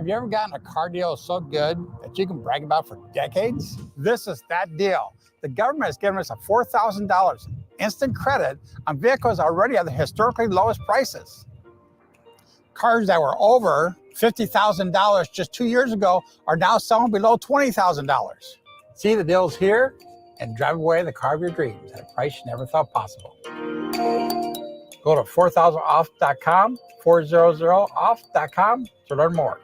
Have you ever gotten a car deal so good that you can brag about for decades? This is that deal. The government has given us a $4,000 instant credit on vehicles already at the historically lowest prices. Cars that were over $50,000 just 2 years ago are now selling below $20,000. See the deals here and drive away the car of your dreams at a price you never thought possible. Go to 4000off.com, 400off.com to learn more.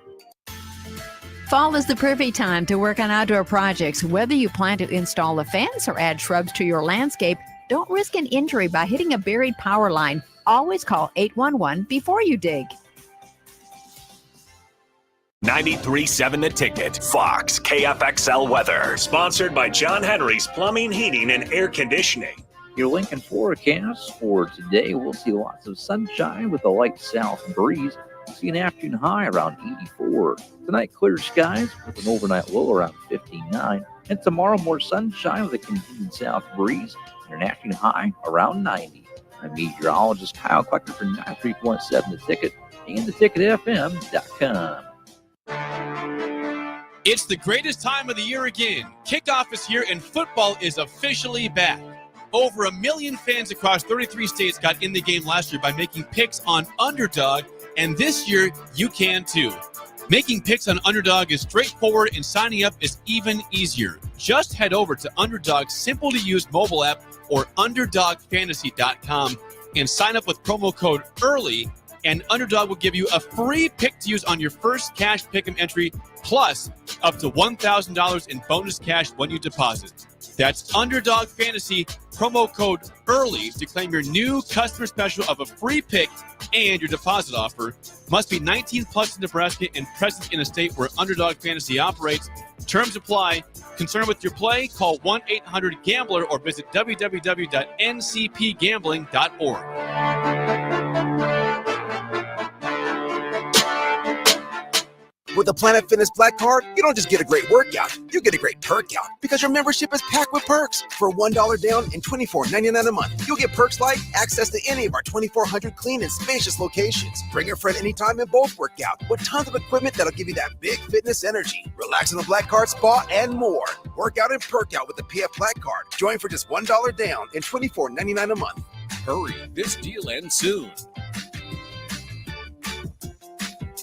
Fall is the perfect time to work on outdoor projects. Whether you plan to install a fence or add shrubs to your landscape, don't risk an injury by hitting a buried power line. Always call 811 before you dig. 93.7 The Ticket, Fox, KFXL weather. Sponsored by John Henry's Plumbing, Heating, and Air Conditioning. Your Lincoln forecast for today, we'll see lots of sunshine with a light south breeze. We'll see an afternoon high around 84. Tonight, clear skies with an overnight low around 59. And tomorrow, more sunshine with a continued south breeze and an afternoon high around 90. I'm meteorologist Kyle Klecker for 93.7 The Ticket and theticketfm.com. It's the greatest time of the year again. Kickoff is here and football is officially back. Over 1 million fans across 33 states got in the game last year by making picks on Underdog, and this year you can too. Making picks on Underdog is straightforward and signing up is even easier. Just head over to Underdog's simple-to-use mobile app or UnderdogFantasy.com and sign up with promo code EARLY, and Underdog will give you a free pick to use on your first cash pick'em entry, plus up to $1,000 in bonus cash when you deposit. That's Underdog Fantasy, promo code EARLY to claim your new customer special of a free pick and your deposit offer. Must be 19 plus in Nebraska and present in a state where Underdog Fantasy operates. Terms apply. Concerned with your play? Call 1-800-GAMBLER or visit www.ncpgambling.org. With the Planet Fitness Black Card, you don't just get a great workout, you get a great perk out because your membership is packed with perks. For $1 down and $24.99 a month, you'll get perks like access to any of our 2,400 clean and spacious locations. Bring a friend anytime and both work out with tons of equipment that'll give you that big fitness energy. Relax in the Black Card spa and more. Work out and perk out with the PF Black Card. Join for just $1 down and $24.99 a month. Hurry, this deal ends soon.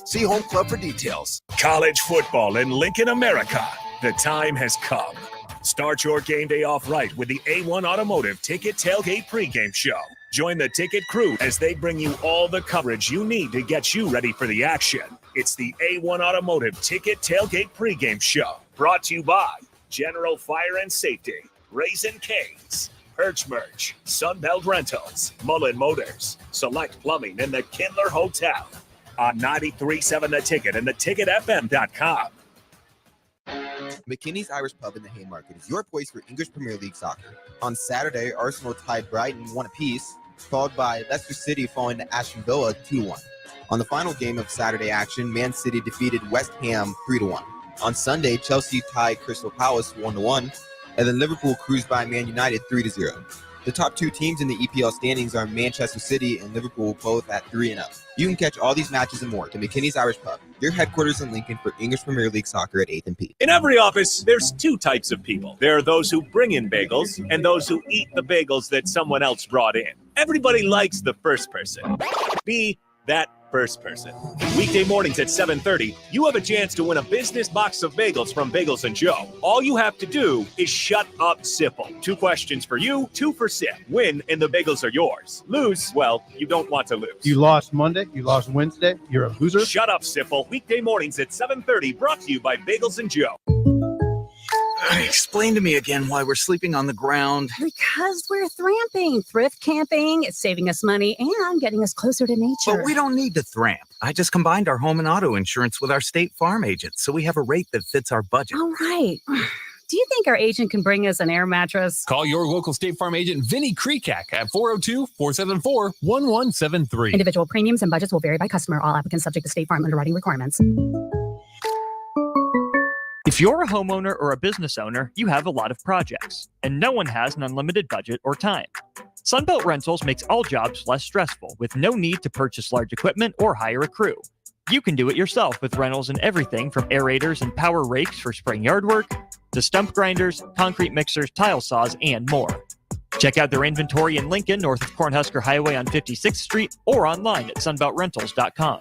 See Home Club for details. College football in Lincoln, America. The time has come. Start your game day off right with the A1 Automotive Ticket Tailgate pregame show. Join the ticket crew as they bring you all the coverage you need to get you ready for the action. It's the A1 Automotive Ticket Tailgate pregame show. Brought to you by General Fire and Safety, Raisin Canes, Perch Merch, Sunbelt Rentals, Mullen Motors, Select Plumbing, and the Kindler Hotel. On 93.7 The Ticket and theticketfm.com. McKinney's Irish Pub in the Haymarket is your place for English Premier League soccer. On Saturday, Arsenal tied Brighton 1 apiece, followed by Leicester City falling to Aston Villa 2-1. On the final game of Saturday action, Man City defeated West Ham 3-1. On Sunday, Chelsea tied Crystal Palace 1-1, and then Liverpool cruised by Man United 3-0. The top two teams in the EPL standings are Manchester City and Liverpool, both at 3-0. You can catch all these matches and more at McKinney's Irish Pub, your headquarters in Lincoln for English Premier League soccer at 8th and P. In every office, there's two types of people. There are those who bring in bagels and those who eat the bagels that someone else brought in. Everybody likes the first person. Be that first person. Weekday mornings at 7:30, you have a chance to win a business box of bagels from Bagels & Joe. All you have to do is shut up, Sipple. 2 questions for you, 2 for Sip. Win, and the bagels are yours. Lose, well, you don't want to lose. You lost Monday, you lost Wednesday, you're a loser. Shut up, Sipple. Weekday mornings at 7:30, brought to you by Bagels & Joe. Explain to me again why we're sleeping on the ground. Because we're thramping. Thrift camping. It's saving us money and getting us closer to nature. But we don't need to thramp. I just combined our home and auto insurance with our State Farm agent, so we have a rate that fits our budget. All right. Do you think our agent can bring us an air mattress? Call your local State Farm agent, Vinny Krekak, at 402-474-1173. Individual premiums and budgets will vary by customer. All applicants subject to State Farm underwriting requirements. If you're a homeowner or a business owner, you have a lot of projects, and no one has an unlimited budget or time. Sunbelt Rentals makes all jobs less stressful with no need to purchase large equipment or hire a crew. You can do it yourself with rentals and everything from aerators and power rakes for spring yard work to stump grinders, concrete mixers, tile saws, and more. Check out their inventory in Lincoln, north of Cornhusker Highway on 56th Street, or online at sunbeltrentals.com.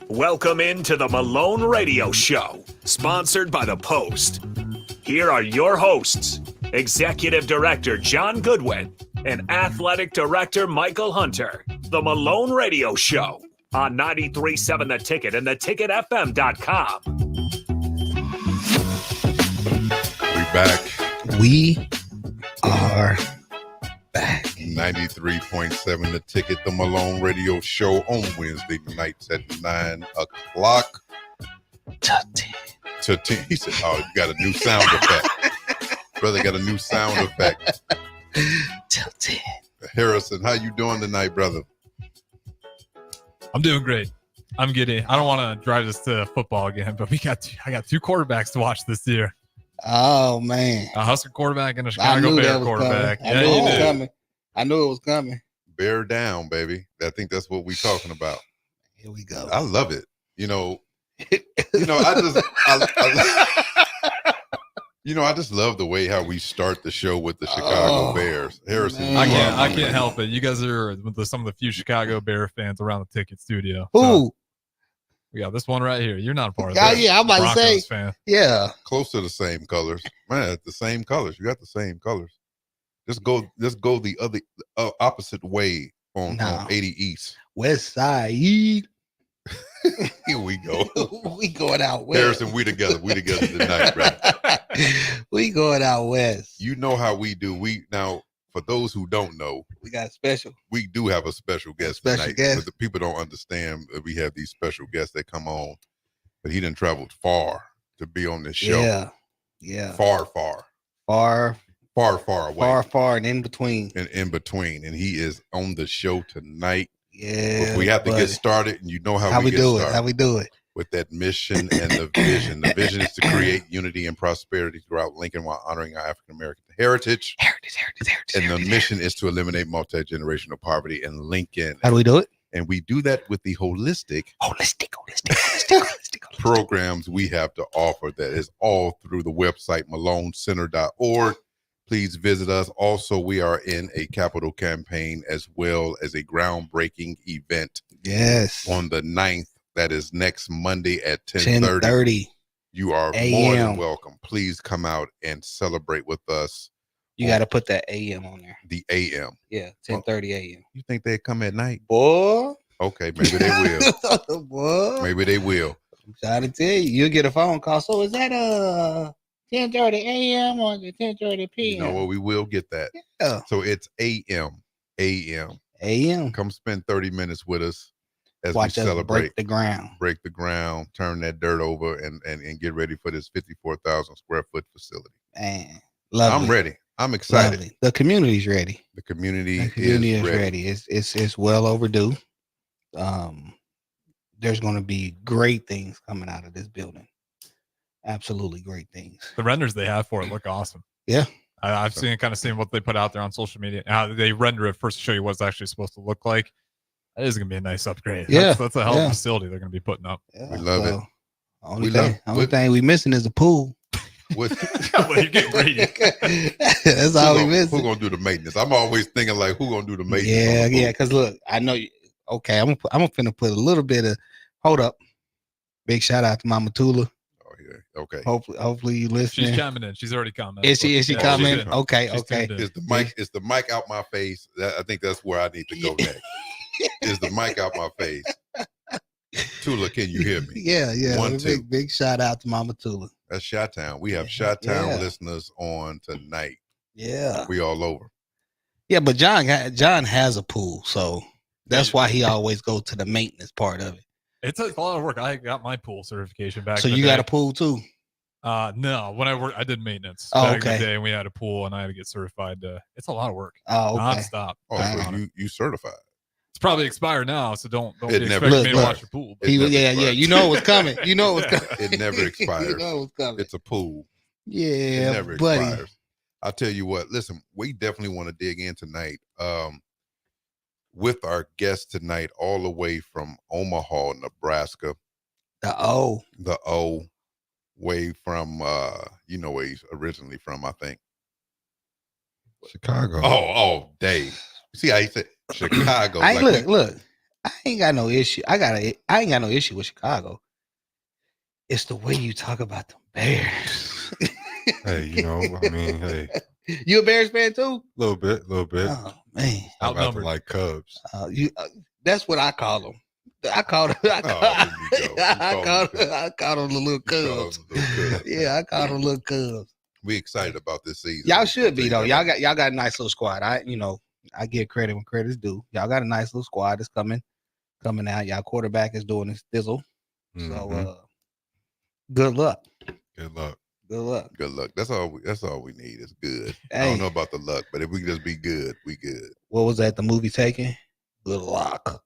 Welcome into the Malone Radio Show, sponsored by The Post. Here are your hosts, Executive Director John Goodwin and Athletic Director Michael Hunter. The Malone Radio Show on 93.7 The Ticket and theticketfm.com. We are back. 93.7 The Ticket, the Malone Radio Show on Wednesday nights at 9 o'clock. To 10. He said, oh, you got a new sound effect. Brother got a new sound effect. Till 10. Harrison, how you doing tonight, brother? I'm doing great. I don't want to drive us to football again, but I got two quarterbacks to watch this year. Oh, man. A Husker quarterback and a Chicago Bear quarterback. I knew it was coming. Bear down, baby. I think that's what we're talking about. Here we go. I love it. I just love the way how we start the show with the Chicago Bears. Harrison, I can't help it. You guys are some of the few Chicago Bear fans around the Ticket studio. Who? So we got this one right here. You're not a part of that. Yeah, I'm about to say. Fan. Yeah, close to the same colors, man. The same colors. You got the same colors. Just go the other opposite way on 80 East. West Side. Here we go. We going out west. Harrison, we together tonight, bro. We going out west. You know how we do. Now, for those who don't know, we got a special. We do have a special guest tonight. But the people don't understand that we have these special guests that come on, but he done traveled far to be on this show. Yeah. Far away. Far and in between. And he is on the show tonight. Yeah. But we have to get started, and you know how we get started. How we do it. With that mission and the vision. The vision is to create unity and prosperity throughout Lincoln while honoring our African American heritage. And the mission is to eliminate multi-generational poverty in Lincoln. How do we do it? And we do that with the holistic programs we have to offer. That is all through the website maloncenter.org. Please visit us. Also, we are in a capital campaign as well as a groundbreaking event. Yes. On the 9th. That is next Monday at 10:30. You are more than welcome. Please come out and celebrate with us. You got to put that AM on there. The AM. Yeah, 10:30 AM. You think they'd come at night? Boy. Okay, maybe they will. Boy. Maybe they will. I'm trying to tell you. You'll get a phone call. So is that 10:30 AM or 10:30 PM? You know what? We will get that. Yeah. So it's AM. Come spend 30 minutes with us. As watch we us celebrate, break the ground, turn that dirt over, and get ready for this 54,000 square foot facility. Man, lovely. I'm ready. I'm excited. Lovely. The community's ready. The community is ready. It's well overdue. There's going to be great things coming out of this building. Absolutely great things. The renders they have for it look awesome. Yeah. I've seen what they put out there on social media. How they render it first to show you what it's actually supposed to look like. That is going to be a nice upgrade. Yeah. That's a hell of a facility they're going to be putting up. Yeah, we love it. Only thing we missing is a pool. Well, you're getting gready. That's all we missing. Who's going to do the maintenance? I'm always thinking like, who's going to do the maintenance? Yeah. Because look, I know you. Okay, I'm finna put a little bit of. Hold up. Big shout out to Mama Tula. Oh yeah. Okay. Hopefully you listening. She's coming in. She's already coming. Is she coming? Okay. Is the mic out my face? I think that's where I need to go next. Is the mic out my face? Tula, can you hear me? Yeah. 1, 2. Big shout out to Mama Tula. That's Chi-Town. We have Chi-Town listeners on tonight. Yeah. We all over. Yeah, but John has a pool, so that's why he always goes to the maintenance part of it. It's a lot of work. I got my pool certification back. So you got a pool too? No. When I did maintenance back in the day, and we had a pool, and I had to get certified. It's a lot of work. Oh, okay. Nonstop. Oh, so you certified? It's probably expired now, so don't be It never expecting me to expires. watch your pool. It never Yeah. expires. You know it was coming. You know it was coming. It never expires. You know it was coming. It's a pool. Yeah, It never buddy. expires. I'll tell you what, listen, we definitely want to dig in tonight with our guest tonight, all the way from Omaha, Nebraska. The O way from you know where he's originally from, I think. Chicago. Oh, Dave. See how he said Chicago. Look. I ain't got no issue. I ain't got no issue with Chicago. It's the way you talk about the Bears. Hey, you know, I mean, hey. You a Bears fan too? A little bit. Oh man, I'm acting like Cubs. That's what I call them. I call them the little Cubs. Yeah, I call them little Cubs. We excited about this season. Y'all should be though. Y'all got a nice little squad. I give credit when credit's due. Y'all got a nice little squad that's coming out. Y'all quarterback is doing his thizzle. So good luck. Good luck. Good luck. That's all we need is good. Hey. I don't know about the luck, but if we can just be good, we good. What was that? The movie Taken? Good luck.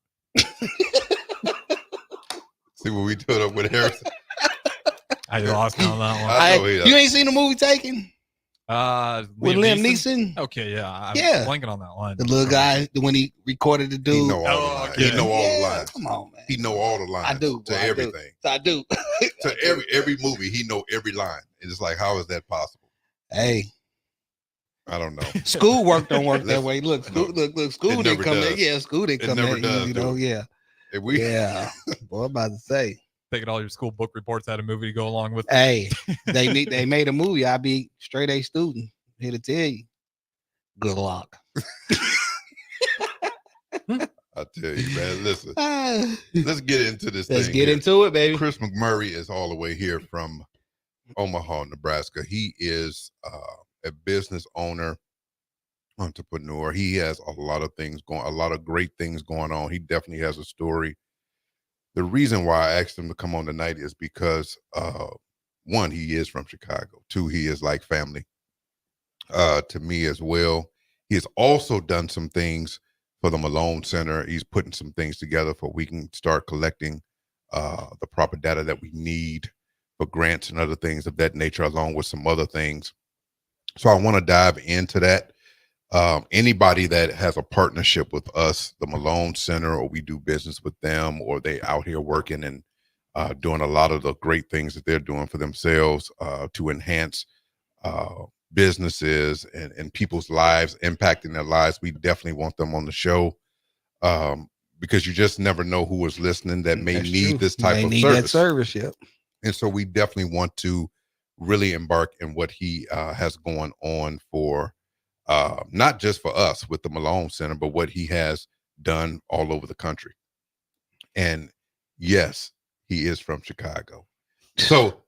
See what we doing up with Harrison? I lost me on that one. You ain't seen the movie Taken? With Liam Neeson? Okay, yeah. I'm blanking on that line. The little guy, when he recorded the dude. He know all the lines. He know all the lines. Come on, man. He know all the lines. I do. To everything. I do. To every movie, he know every line. And it's like, how is that possible? Hey. I don't know. Schoolwork don't work that way. Look, school didn't come there. Yeah, school didn't come there. Does, you know, yeah. Yeah. Boy, I'm about to say. Taking all your school book reports out of movie to go along with. Hey, they made a movie. I'll be straight A student. Here to tell you. Good luck. I tell you, man. Listen, let's get into this. Let's get into it, baby. Chris McMurray is all the way here from Omaha, Nebraska. He is a business owner, entrepreneur. He has a lot of great things going on. He definitely has a story. The reason why I asked him to come on tonight is because one, he is from Chicago. Two, he is like family to me as well. He has also done some things for the Malone Center. He's putting some things together for we can start collecting the proper data that we need for grants and other things of that nature, along with some other things. So I want to dive into that. Anybody that has a partnership with us, the Malone Center, or we do business with them, or they out here working and doing a lot of the great things that they're doing for themselves to enhance businesses and people's lives, impacting their lives, we definitely want them on the show because you just never know who is listening that may need this type of service. That service, yep. And so we definitely want to really embark in what he has going on for not just for us with the Malone Center, but what he has done all over the country. And yes, he is from Chicago. So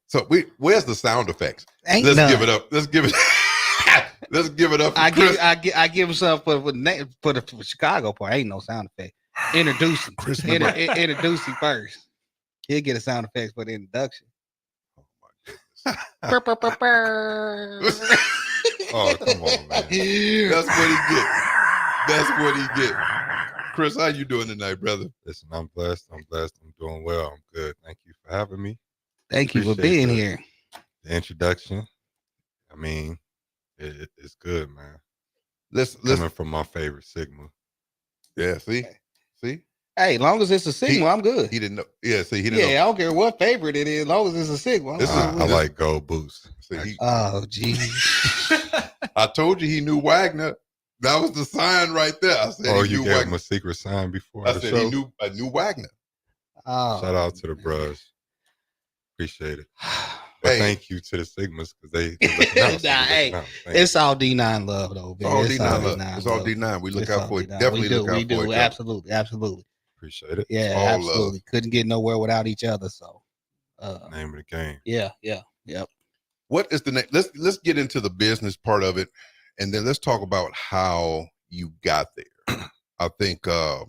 where's the give effects? Let's give it up. Let's give it. Let's give it up. I give him something for the Chicago part. Ain't no sound effect. Introduce him. Introduce him first. He'll get a sound effects for the introduction. Oh, come on, man. That's what he get. That's what he get. Chris, how you doing tonight, brother? Listen, I'm blessed. I'm doing well. I'm good. Thank you for having me. Thank you for being here. The introduction. I mean, it's good, man. Coming from my favorite Sigma. Yeah, see? Hey, long as it's a Sigma, I'm good. He didn't know. Yeah, see, he didn't know. I don't care what favorite it is, as long as it's a Sigma. I like gold boots. Oh, geez. I told you he knew Wagner. That was the sign right there. I said, you gave him a secret sign before I the said show? I knew Wagner. Oh, shout out to the bros. Appreciate it. But thank you to the Sigmas because they it's all D9 love though. It's all D9 love. It's all D9. We look out for it. Definitely look out for it. Absolutely. Appreciate it. Yeah, absolutely. Couldn't get nowhere without each other. So, name of the game. Yep. What is the name? Let's get into the business part of it, and then let's talk about how you got there. I think I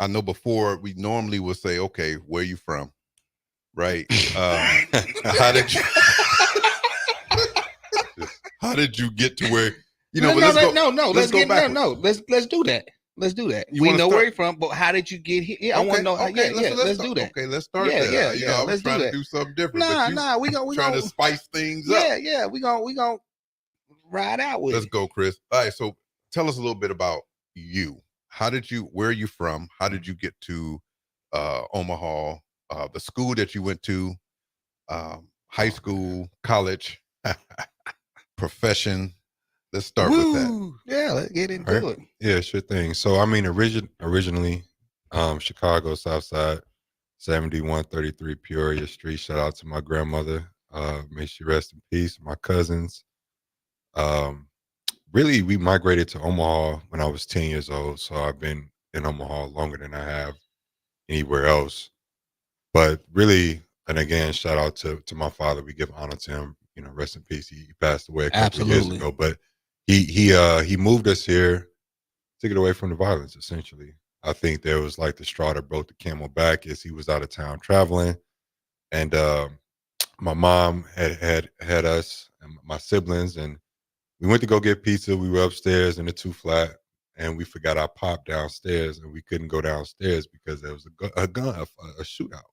know before we normally would say, okay, where are you from? Right? How did you get to where? You know, let's do that. Let's do that. You We wanna know start- where you're from, but how did you get here? Yeah, I want to know. Let's do that. Okay, let's start Yeah, there. yeah, You yeah. know, I was Let's do trying to that. do something different. but you Nah. We trying gonna to spice things up. Yeah. We gonna ride out with Let's it. go, Chris. All right, so tell us a little bit about you. Where are you from? How did you get to Omaha? The school that you went to, high school, college, profession. Let's start with that. Yeah, let's get into it. Yeah, sure thing. So I mean, originally, Chicago South Side, 7133 Peoria Street. Shout out to my grandmother. May she rest in peace. My cousins. Really, we migrated to Omaha when I was 10 years old. So I've been in Omaha longer than I have anywhere else. But really, and again, shout out to my father. We give honor to him. You know, rest in peace. He passed away a couple of years Absolutely. ago. But he moved us here to get away from the violence, essentially. I think there was like the straw that broke the camel back as he was out of town traveling. And my mom had us and my siblings, and we went to go get pizza. We were upstairs in the 2-flat, and we forgot our pop downstairs, and we couldn't go downstairs because there was a shootout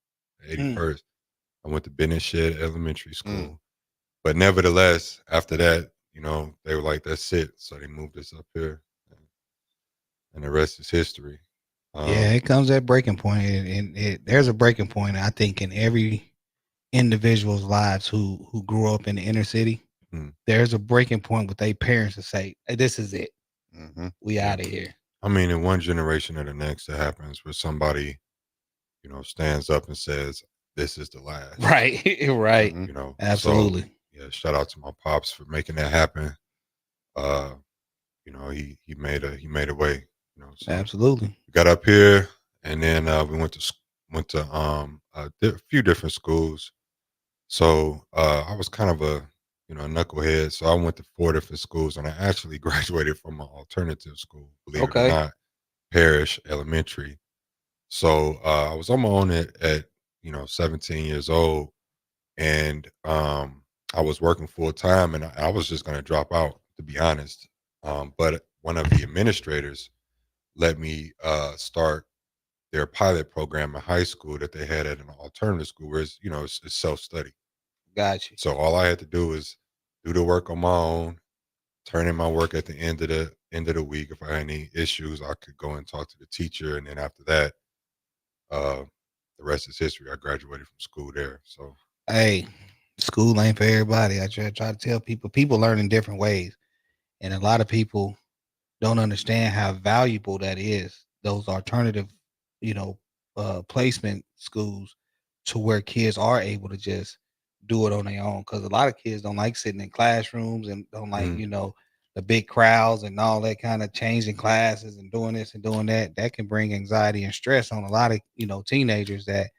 at 81st. I went to Bennett Shed Elementary School. But nevertheless, after that, you know, they were like, that's it. So they moved us up here. And the rest is history. Yeah, it comes at breaking point, and there's a breaking point. I think in every individual's lives who grew up in the inner city, there's a breaking point with their parents to say, hey, "This is it. We out of here." I mean, in one generation or the next, that happens where somebody, you know, stands up and says, "This is the last." Right, right. You know, Absolutely. So, yeah, shout out to my pops for making that happen. You know, he made a way. You know, so Absolutely. we got up here, and then we went to a few different schools. So I was kind of a knucklehead. So I went to 4 different schools, and I actually graduated from an alternative school, believe it or Okay. not, Parish Elementary. So I was on my own at 17 years old, and I was working full time, and I was just going to drop out, to be honest. But one of the administrators let me start their pilot program in high school that they had at an alternative school, where it's self-study. Gotcha. So all I had to do was do the work on my own, turn in my work at the end of the week. If I had any issues, I could go and talk to the teacher, and then after that, the rest is history. I graduated from school there. So Hey, school ain't for everybody. I try to tell people learn in different ways, and a lot of people don't understand how valuable that is. Those alternative, placement schools, to where kids are able to just do it on their own. Because a lot of kids don't like sitting in classrooms and don't like the big crowds and all that kind of changing classes and doing this and doing that. That can bring anxiety and stress on a lot of teenagers that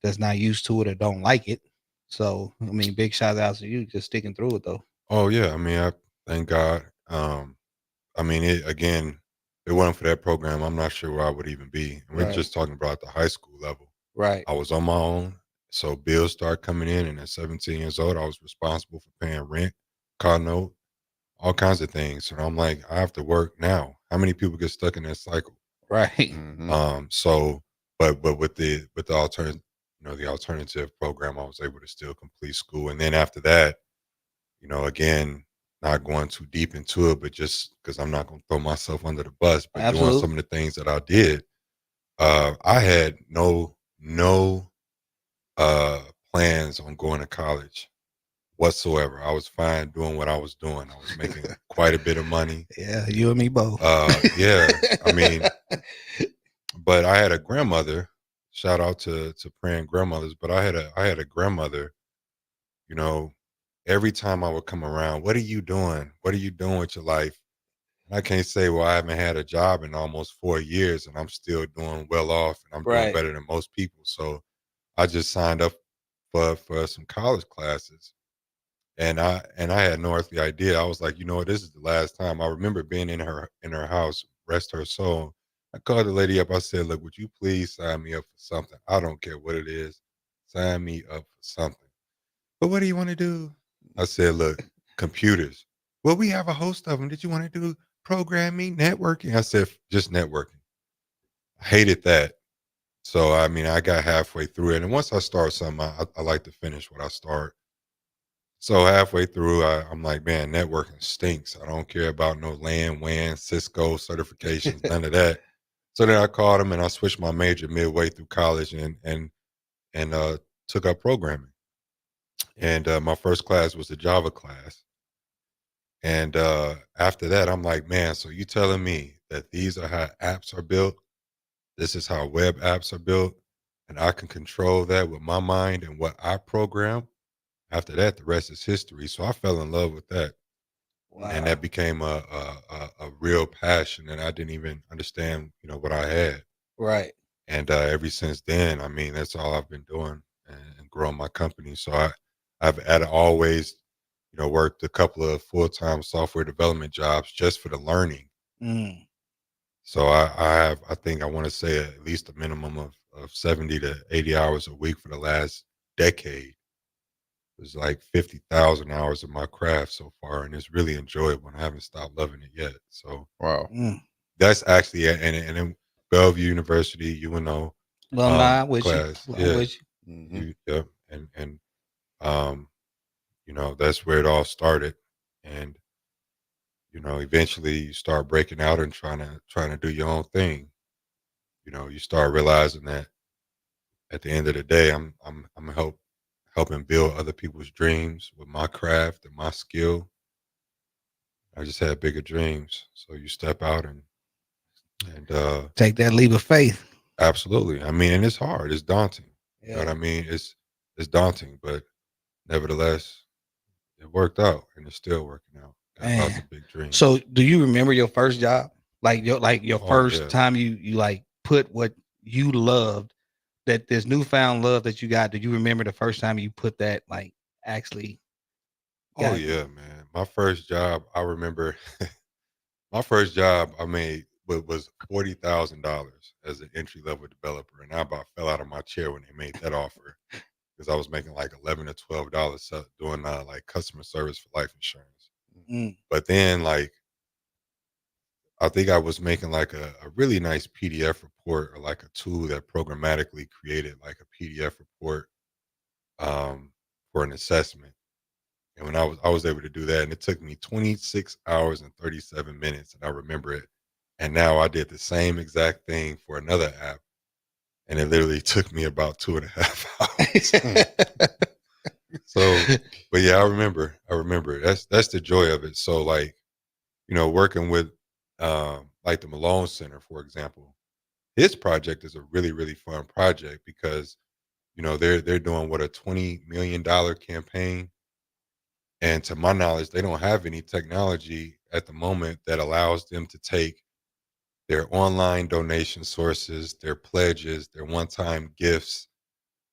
that's not used to it or don't like it. So I mean, big shout out to you just sticking through it though. oh yeah, I mean, I thank God. I mean, it wasn't for that program, I'm not sure where I would even be. And we're Right. just talking about the high school level. Right. I was on my own, so bills start coming in, and at 17 years old, I was responsible for paying rent, car note, all kinds of things. And I'm like, I have to work now. How many people get stuck in that cycle? Right. So, but with the alternative, the alternative program, I was able to still complete school, and then after that, again, not going too deep into it, but just because I'm not going to throw myself under the bus, but doing Absolutely. some of the things that I did, I had no plans on going to college whatsoever. I was fine doing what I was doing. I was making quite a bit of money. Yeah, you and me both. Yeah, I mean, but I had a grandmother. Shout out to praying grandmothers. But I had a grandmother. Every time I would come around, what are you doing? What are you doing with your life? And I can't say, well, I haven't had a job in almost 4 years, and I'm still doing well off, and I'm doing Right. better than most people. So I just signed up for some college classes, and I had no earthly idea. I was like, this is the last time. I remember being in her house, rest her soul. I called the lady up. I said, look, would you please sign me up for something? I don't care what it is. Sign me up for something. But what do you want to do? I said, look, computers. Well, we have a host of them. Did you want to do programming, networking. I said, just networking. I hated that. So, I mean, I got halfway through it. And once I start something, I like to finish what I start. So halfway through, I'm like, man, networking stinks. I don't care about no LAN, WAN, Cisco certifications, none of that. So then I called him and I switched my major midway through college and took up programming. And my first class was the Java class. And after that, I'm like, man, so you telling me that these are how apps are built? This is how web apps are built, and I can control that with my mind and what I program. After that, the rest is history. So I fell in love with that, and that became a real passion, and I didn't even understand, what I had. Right. And ever since then, I mean, that's all I've been doing and growing my company. So I've always, worked a couple of full-time software development jobs just for the learning. Mm. So I think I want to say at least a minimum of 70 to 80 hours a week for the last decade. It's like 50,000 hours of my craft so far, and it's really enjoyable. And I haven't stopped loving it yet. So wow, that's actually and in Bellevue University, UNO Alumni with class, you. I'm with you. Mm-hmm. Yep, and that's where it all started, and eventually you start breaking out and trying to do your own thing. You start realizing that at the end of the day, I'm helping build other people's dreams with my craft and my skill. I just had bigger dreams, so you step out and take that leap of faith. Absolutely. I mean, and it's hard. It's daunting. You know Yeah. what I mean? It's daunting, but nevertheless, it worked out, and it's still working out. Got lots Man. of big dreams. So, do you remember your first job? Like your first yeah. time you like put what you loved, that this newfound love that you got. Do you remember the first time you put that like actually? Oh yeah, man. My first job, I remember. My first job I made was $40,000 as an entry level developer, and I about fell out of my chair when they made that offer because I was making like $11 or $12 doing like customer service for life insurance. Mm. But then like I think I was making like a really nice PDF report or like a tool that programmatically created like a PDF report for an assessment. And when I was able to do that, and it took me 26 hours and 37 minutes, and I remember it. And now I did the same exact thing for another app, and it literally took me about 2.5 hours. So, but yeah, I remember. That's the joy of it. So, like, working with like the Malone Center, for example, his project is a really, really fun project because they're doing what, a $20 million campaign. And to my knowledge, they don't have any technology at the moment that allows them to take their online donation sources, their pledges, their one-time gifts,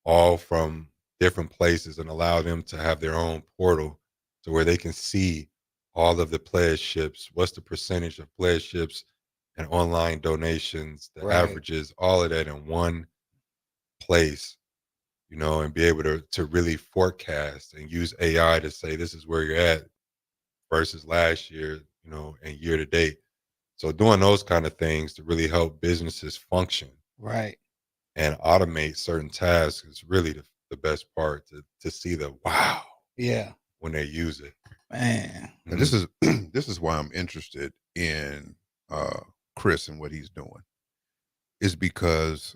all from different places, and allow them to have their own portal to where they can see all of the pledge ships, what's the percentage of pledge ships and online donations, the Right. averages, all of that in one place. And be able to really forecast and use AI to say this is where you're at versus last year, and year to date. So doing those kind of things to really help businesses function Right. and automate certain tasks is really the best part to see the wow Yeah. when they use it. Man. And this is why I'm interested in Chris and what he's doing, is because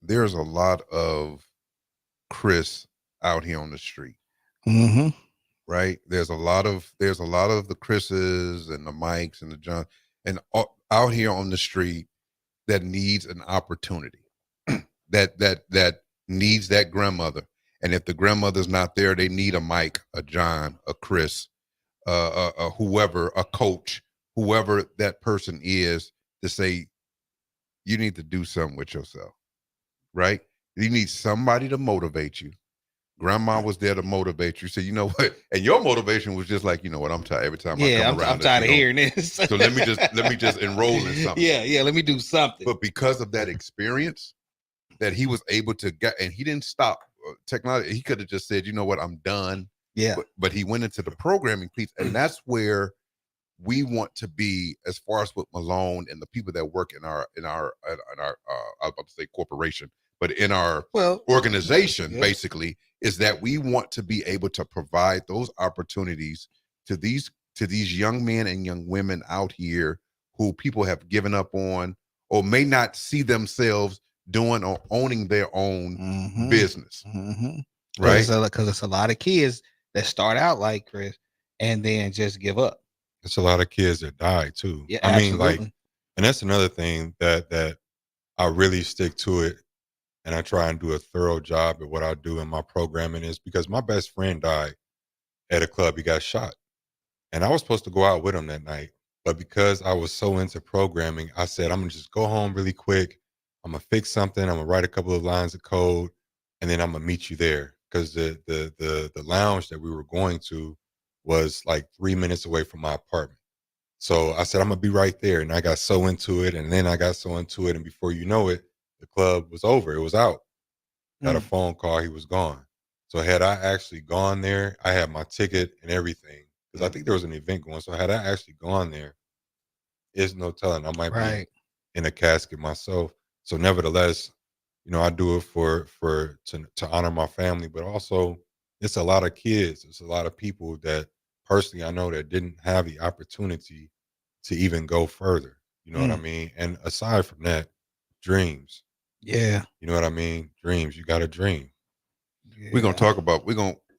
there's a lot of Chris out here on the street. Mm-hmm. Right? There's a lot of the Chris's and the Mikes and the John and out here on the street that needs an opportunity, that needs that grandmother. And if the grandmother's not there, they need a Mike, a John, a Chris, whoever, a coach, whoever that person is, to say, you need to do something with yourself, right? You need somebody to motivate you. Grandma was there to motivate you. So you know what? And your motivation was just like, you know what? I'm tired every time I come around. I'm tired of hearing this. So let me just enroll in something. Yeah. Let me do something. But because of that experience that he was able to get, and he didn't stop technology. He could have just said, you know what? I'm done. Yeah. But he went into the programming piece, and that's where we want to be, as far as with Malone and the people that work in our I was about to say corporation, but in our organization, basically, is that we want to be able to provide those opportunities to these young men and young women out here who people have given up on or may not see themselves doing or owning their own business. Right? Because it's a lot of kids that start out like Chris and then just give up. It's a lot of kids that die too. Yeah, I mean, absolutely. and that's another thing that I really stick to it, and I try and do a thorough job at what I do in my programming, is because my best friend died at a club. He got shot, and I was supposed to go out with him that night, but because I was so into programming, I said, I'm gonna just go home really quick. I'm gonna fix something. I'm gonna write a couple of lines of code, and then I'm gonna meet you there, because the lounge that we were going to was like 3 minutes away from my apartment. So I said, I'm gonna be right there. And I got so into it, and then I got so into it, and before you know it, the club was over. It was out. Got a phone call, he was gone. So had I actually gone there, I had my ticket and everything, because I think there was an event going. So had I actually gone there, there's no telling, I might be in a casket myself. So nevertheless, you know, I do it to honor my family, but also it's a lot of kids. It's a lot of people that personally I know that didn't have the opportunity to even go further. You know what I mean? And aside from that, dreams. Yeah. You know what I mean? Dreams. You got to dream. Yeah.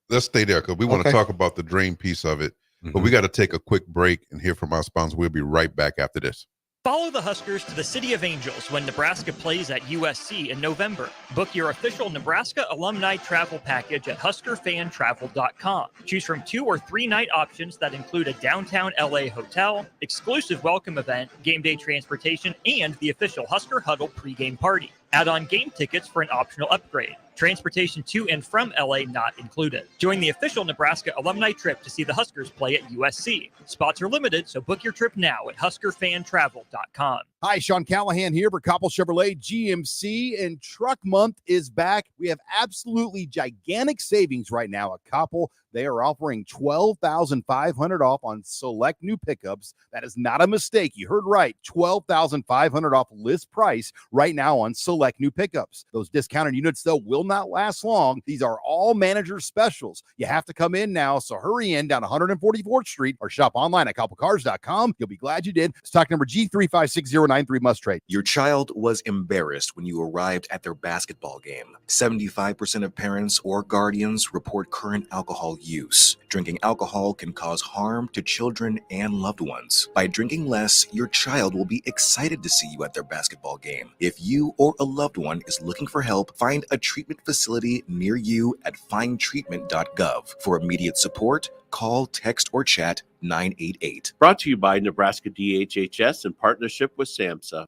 Let's stay there, because we want to talk about the dream piece of it. But we got to take a quick break and hear from our sponsor. We'll be right back after this. Follow the Huskers to the City of Angels when Nebraska plays at USC in November. Book your official Nebraska alumni travel package at HuskerFanTravel.com. Choose from 2 or 3 night options that include a downtown LA hotel, exclusive welcome event, game day transportation, and the official Husker Huddle pregame party. Add on game tickets for an optional upgrade. Transportation to and from LA not included. Join the official Nebraska alumni trip to see the Huskers play at USC. Spots are limited, so book your trip now at HuskerFanTravel.com. Hi, Sean Callahan here for Koppel Chevrolet GMC, and Truck Month is back. We have absolutely gigantic savings right now at Koppel. They are offering $12,500 off on select new pickups. That is not a mistake. You heard right. $12,500 off list price right now on select new pickups. Those discounted units, though, will not last long. These are all manager specials. You have to come in now, so hurry in down 144th Street or shop online at koppelcars.com. You'll be glad you did. Stock number G356093 must trade. Your child was embarrassed when you arrived at their basketball game. 75% of parents or guardians report current alcohol use. Drinking alcohol can cause harm to children and loved ones. By drinking less, your child will be excited to see you at their basketball game. If you or a loved one is looking for help, find a treatment facility near you at findtreatment.gov. For immediate support, call, text, or chat 988. Brought to you by Nebraska DHHS in partnership with SAMHSA.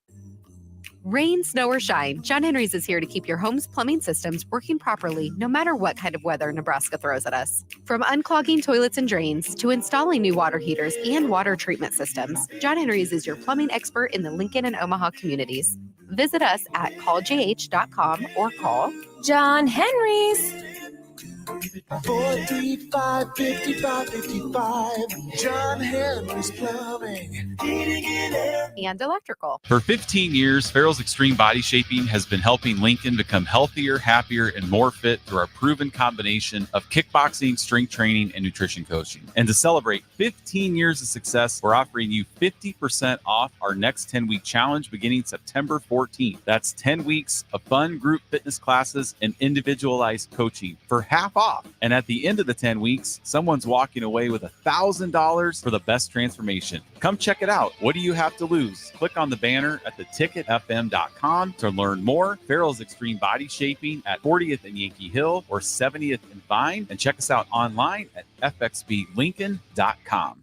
Rain, snow, or shine, John Henry's is here to keep your home's plumbing systems working properly no matter what kind of weather Nebraska throws at us. From unclogging toilets and drains to installing new water heaters and water treatment systems, John Henry's is your plumbing expert in the Lincoln and Omaha communities. Visit us at calljh.com or call John Henry's. 435-5555. John Henry's Plumbing, Heating and Air. And electrical. For 15 years, Farrell's Extreme Body Shaping has been helping Lincoln become healthier, happier, and more fit through our proven combination of kickboxing, strength training, and nutrition coaching. And to celebrate 15 years of success, we're offering you 50% off our next 10-week challenge beginning September 14th. That's 10 weeks of fun group fitness classes and individualized coaching for half off. And at the end of the 10 weeks, someone's walking away with $1,000 for the best transformation. Come check it out. What do you have to lose? Click on the banner at theticketfm.com to learn more. Farrell's Extreme Body Shaping at 40th and Yankee Hill or 70th and Vine. And check us out online at fxblincoln.com.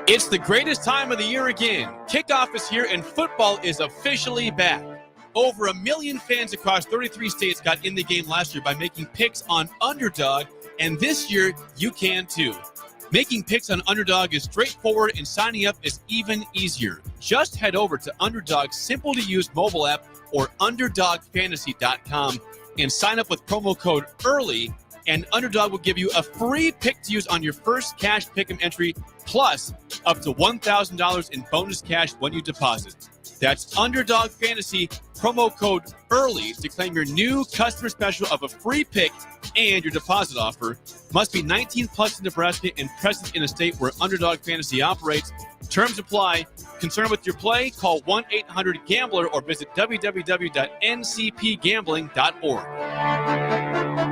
It's the greatest time of the year again. Kickoff is here and football is officially back. Over 1 million fans across 33 states got in the game last year by making picks on Underdog, and this year you can too. Making picks on Underdog is straightforward and signing up is even easier. Just head over to Underdog's simple-to-use mobile app or UnderdogFantasy.com and sign up with promo code EARLY, and Underdog will give you a free pick to use on your first cash pick'em entry plus up to $1,000 in bonus cash when you deposit. That's Underdog Fantasy, promo code EARLY to claim your new customer special of a free pick and your deposit offer. Must be 19 plus in Nebraska and present in a state where Underdog Fantasy operates. Terms apply. Concerned with your play? Call 1-800-GAMBLER or visit www.ncpgambling.org.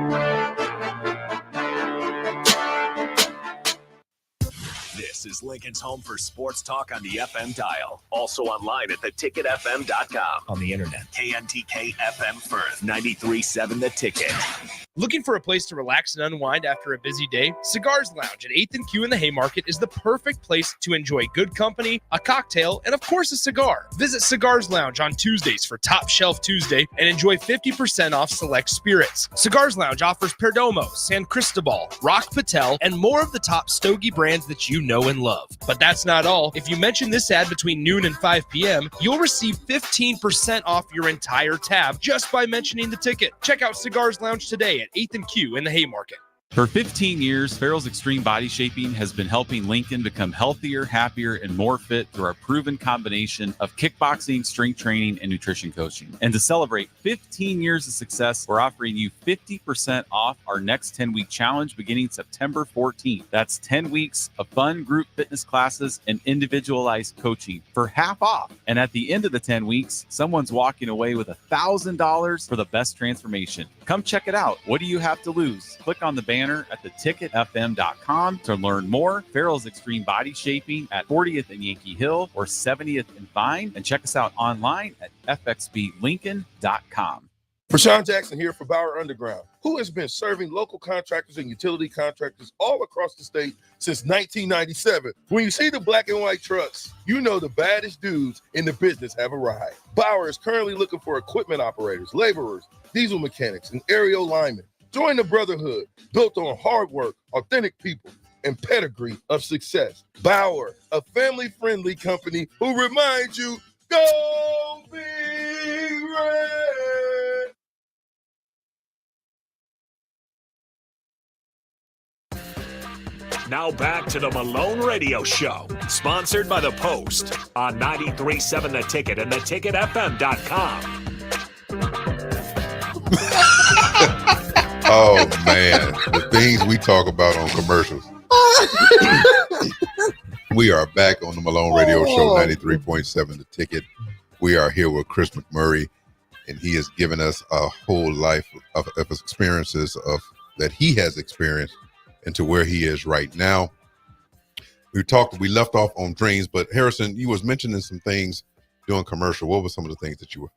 This is Lincoln's home for sports talk on the FM dial. Also online at theticketfm.com. On the internet, KNTK FM Firth, 93.7 The Ticket. Looking for a place to relax and unwind after a busy day? Cigars Lounge at 8th and Q in the Haymarket is the perfect place to enjoy good company, a cocktail, and of course a cigar. Visit Cigars Lounge on Tuesdays for Top Shelf Tuesday and enjoy 50% off select spirits. Cigars Lounge offers Perdomo, San Cristobal, Rock Patel, and more of the top stogie brands that you know and love. But that's not all. If you mention this ad between noon and 5 p.m., you'll receive 15% off your entire tab just by mentioning the ticket. Check out Cigars Lounge today at 8th and Q in the Haymarket. For 15 years, Farrell's Extreme Body Shaping has been helping Lincoln become healthier, happier, and more fit through our proven combination of kickboxing, strength training, and nutrition coaching. And to celebrate 15 years of success, we're offering you 50% off our next 10-week challenge beginning September 14th. That's 10 weeks of fun group fitness classes and individualized coaching for half off. And at the end of the 10 weeks, someone's walking away with $1,000 for the best transformation. Come check it out. What do you have to lose? Click on the banner at theticketfm.com to learn more. Farrell's Extreme Body Shaping at 40th and Yankee Hill or 70th and Vine. And check us out online at fxblincoln.com. Rashawn Jackson here for Bauer Underground, who has been serving local contractors and utility contractors all across the state since 1997. When you see the black and white trucks, you know the baddest dudes in the business have arrived. Bauer is currently looking for equipment operators, laborers, diesel mechanics, and aerial linemen. Join the brotherhood built on hard work, authentic people, and pedigree of success. Bauer, a family-friendly company who reminds you, go Big Red! Now back to the Malone Radio Show, sponsored by The Post on 93.7 The Ticket and theticketfm.com. Oh man, the things we talk about on commercials. We are back on the Malone Radio Show, 93.7 The Ticket. We are here with Chris McMurray, and he has given us a whole life of experiences that he has experienced into where he is right now. We left off on dreams, but Harrison, you was mentioning some things doing commercial. What were some of the things that you were?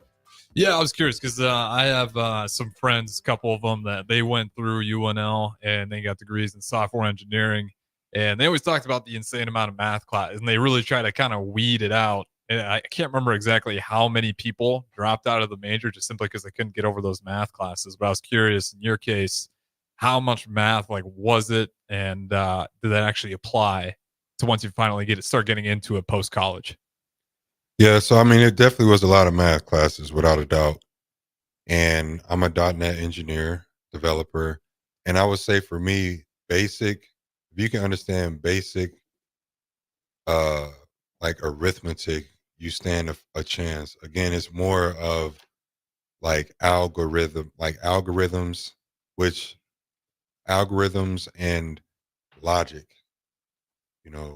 Yeah, I was curious because I have some friends, a couple of them, that they went through UNL and they got degrees in software engineering. And they always talked about the insane amount of math class, and they really try to kind of weed it out. And I can't remember exactly how many people dropped out of the major just simply because they couldn't get over those math classes. But I was curious, in your case, how much math was it, and did that actually apply to once you finally start getting into it post college? Yeah, so I mean, it definitely was a lot of math classes, without a doubt. And I'm a .NET engineer, developer, and I would say for me, basic, if you can understand basic, arithmetic, you stand a chance. Again, it's more of algorithms, which algorithms and logic,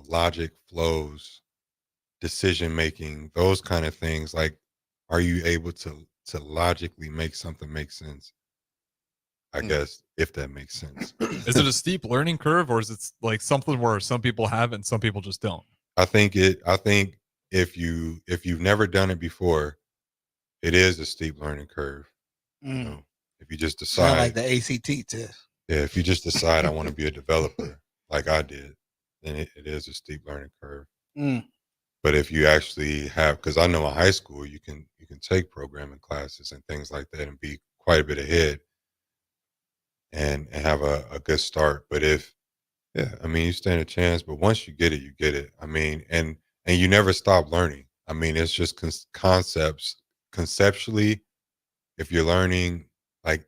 logic flows, decision making, those kind of things. Are you able to logically make something make sense? I guess, if that makes sense. Is it a steep learning curve, or is it something where some people have it and some people just don't? I think if you've never done it before, it is a steep learning curve. If you just decide, sound like the ACT test. Yeah, if you just decide I want to be a developer, like I did, then it is a steep learning curve. But if you actually have, because I know in high school you can take programming classes and things like that and be quite a bit ahead and have a good start. But you stand a chance. But once you get it, you get it. I mean, and you never stop learning. I mean, it's just concepts. Conceptually, if you're learning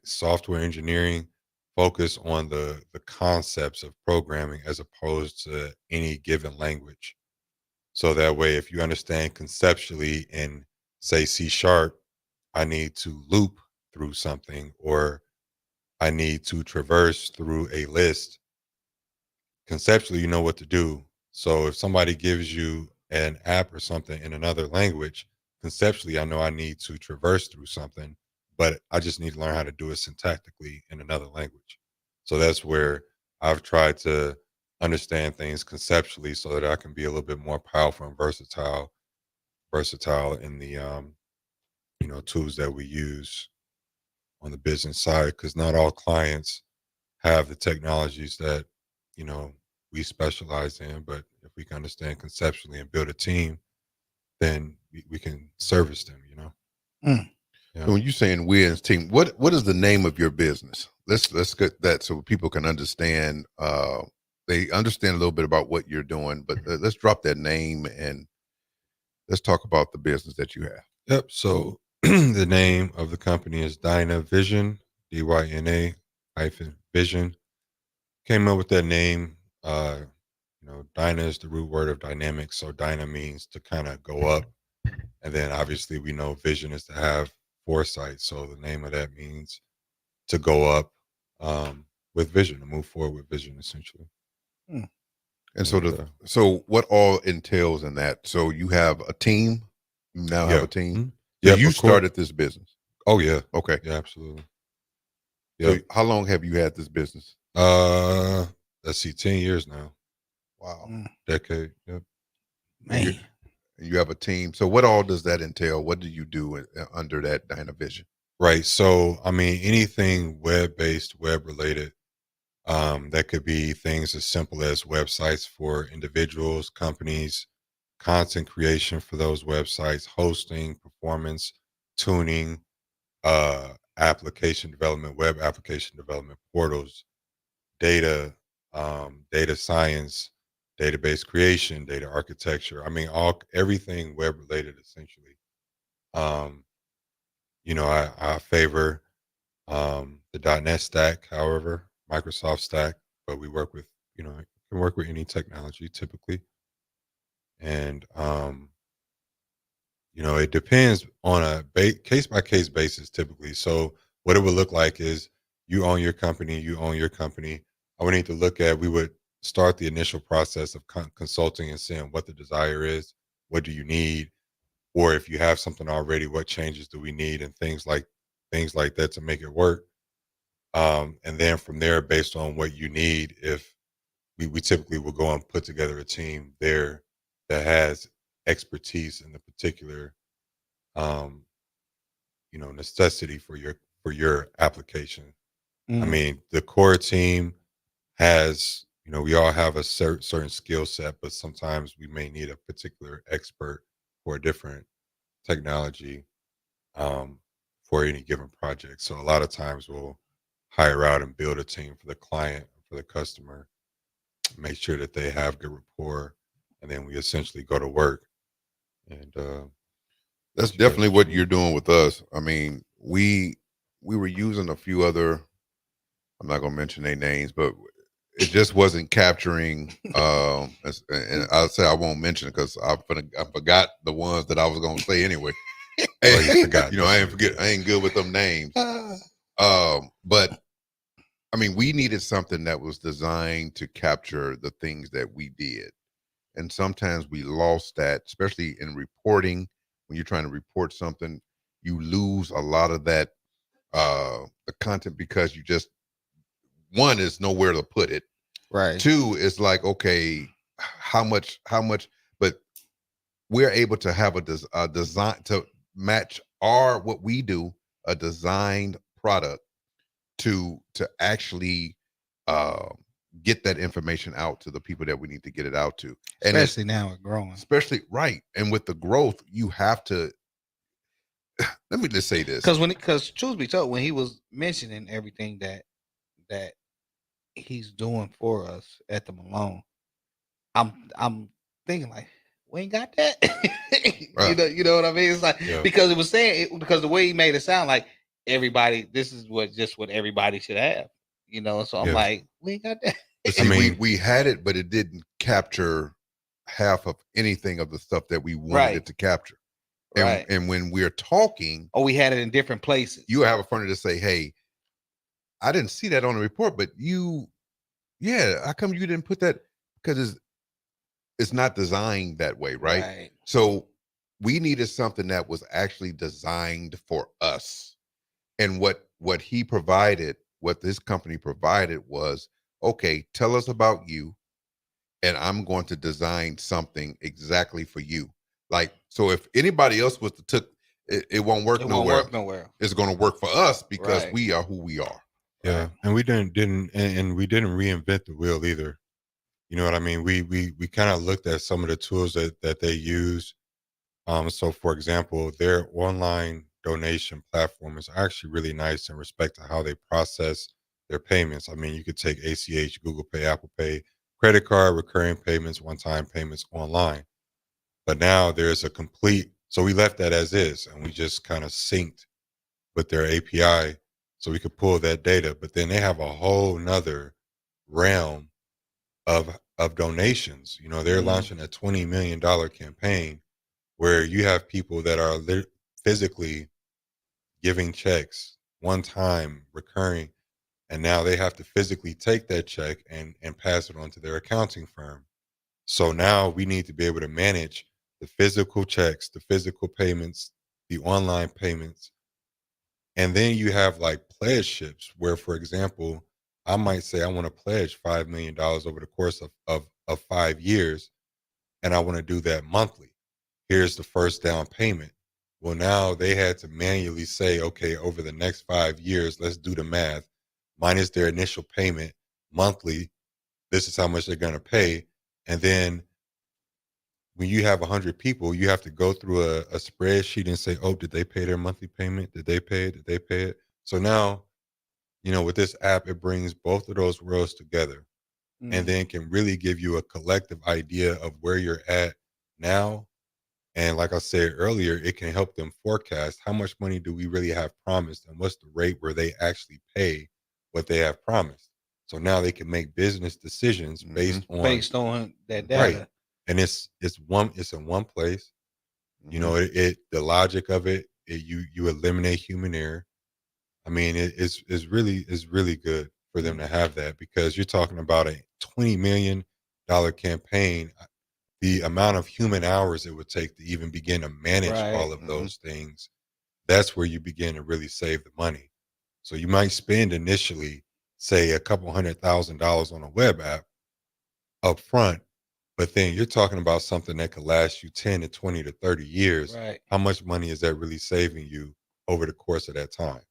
software engineering focus on the concepts of programming as opposed to any given language. So that way, if you understand conceptually in, say, C#, I need to loop through something, or I need to traverse through a list. Conceptually, you know what to do. So if somebody gives you an app or something in another language, conceptually, I know I need to traverse through something, but I just need to learn how to do it syntactically in another language. So that's where I've tried to understand things conceptually so that I can be a little bit more powerful and versatile in the tools that we use on the business side, because not all clients have the technologies that we specialize in. But if we can understand conceptually and build a team, then we can service them. So when you're saying we as team, what is the name of your business? Let's get that so people can understand. They understand a little bit about what you're doing, but let's drop that name and let's talk about the business that you have. Yep. So the name of the company is Dyna Vision, DYNA Vision. Came up with that name. Dyna is the root word of dynamic. So Dyna means to kind of go up. And then obviously we know vision is to have foresight. So the name of that means to go up with vision, to move forward with vision, essentially. And so what all entails in that? So you have a team. You now have a team. So you started this business. Oh yeah. Okay. Yeah, absolutely. So how long have you had this business? Let's see, 10 years now. Wow. Decade. Yep. Man. You have a team. So what all does that entail? What do you do under that Dynavision? Right. So I mean, anything web-based, web-related. That could be things as simple as websites for individuals, companies, content creation for those websites, hosting, performance, tuning, application development, web application development, portals, data, data science, database creation, data architecture. I mean, everything web related, essentially. I favor the .NET stack, however, Microsoft stack, but we work with, can work with any technology typically. And, it depends on a case by case basis typically. So what it would look like is you own your company. I would need to we would start the initial process of consulting and seeing what the desire is. What do you need? Or if you have something already, what changes do we need, and things like that to make it work. And then from there, based on what you need, if we typically will go and put together a team there that has expertise in the particular, necessity for your application. I mean, the core team has, we all have a certain skill set, but sometimes we may need a particular expert for a different technology for any given project. So a lot of times we'll hire out and build a team for the client, for the customer, make sure that they have good rapport, and then we essentially go to work. And that's definitely what you're doing with us. I mean, we were using a few other, I'm not going to mention their names, but it just wasn't capturing. And I'll say I won't mention it because I forgot the ones that I was going to say anyway. I ain't good with them names. But I mean, we needed something that was designed to capture the things that we did. And sometimes we lost that, especially in reporting. When you're trying to report something, you lose a lot of that, the content, because you just, one is nowhere to put it. Right. Two is like, okay, how much, but we're able to have a design to match what we do, a designed product to actually get that information out to the people that we need to get it out to. And especially now it's growing. Especially, right. And with the growth, you have to, let me just say this. Because truth be told, when he was mentioning everything that he's doing for us at the Malone, I'm thinking like, we ain't got that. Right. You know what I mean? It's like, because it was saying, because the way he made it sound like everybody, this is what everybody should have. You know, so I'm Yeah. like, we ain't got that. But see, we had it, but it didn't capture half of anything of the stuff that we wanted it to capture. And, Right. and when we're talking, we had it in different places. You have a funny to say, hey, I didn't see that on the report, but how come you didn't put that? Because it's not designed that way, right? So we needed something that was actually designed for us. And what he provided, what this company provided was, okay, tell us about you, and I'm going to design something exactly for you. Like, so if anybody else was to took it won't work nowhere. It's going to work for us because we are who we are. Yeah, and we didn't and we didn't reinvent the wheel either. You know what I mean? We kind of looked at some of the tools that they use. So for example, their online donation platform is actually really nice in respect to how they process their payments. I mean, you could take ACH, Google Pay, Apple Pay, credit card, recurring payments, one-time payments online. But now there's a complete, so we left that as is, and we just kind of synced with their API so we could pull that data. But then they have a whole nother realm of donations. You know, they're launching a $20 million campaign where you have people that are physically giving checks one time, recurring, and now they have to physically take that check and pass it on to their accounting firm. So now we need to be able to manage the physical checks, the physical payments, the online payments. And then you have like pledge ships where, for example, I might say I want to pledge $5 million over the course of 5 years, and I want to do that monthly. Here's the first down payment. Well, now they had to manually say, okay, over the next 5 years, let's do the math. Minus their initial payment monthly, this is how much they're going to pay. And then when you have 100 people, you have to go through a spreadsheet and say, oh, did they pay their monthly payment? Did they pay it? Did they pay it? So now, you know, with this app, it brings both of those worlds together and then can really give you a collective idea of where you're at now. And like I said earlier, it can help them forecast how much money do we really have promised and what's the rate where they actually pay what they have promised. So now they can make business decisions based on that data. Right. And it's in one place. You know, it the logic of it, you eliminate human error. I mean, it's really good for them to have that, because you're talking about a $20 million campaign. The amount of human hours it would take to even begin to manage all of those things, that's where you begin to really save the money. So you might spend initially, say, a couple $100,000 on a web app up front, but then you're talking about something that could last you 10 to 20 to 30 years. Right. How much money is that really saving you over the course of that time?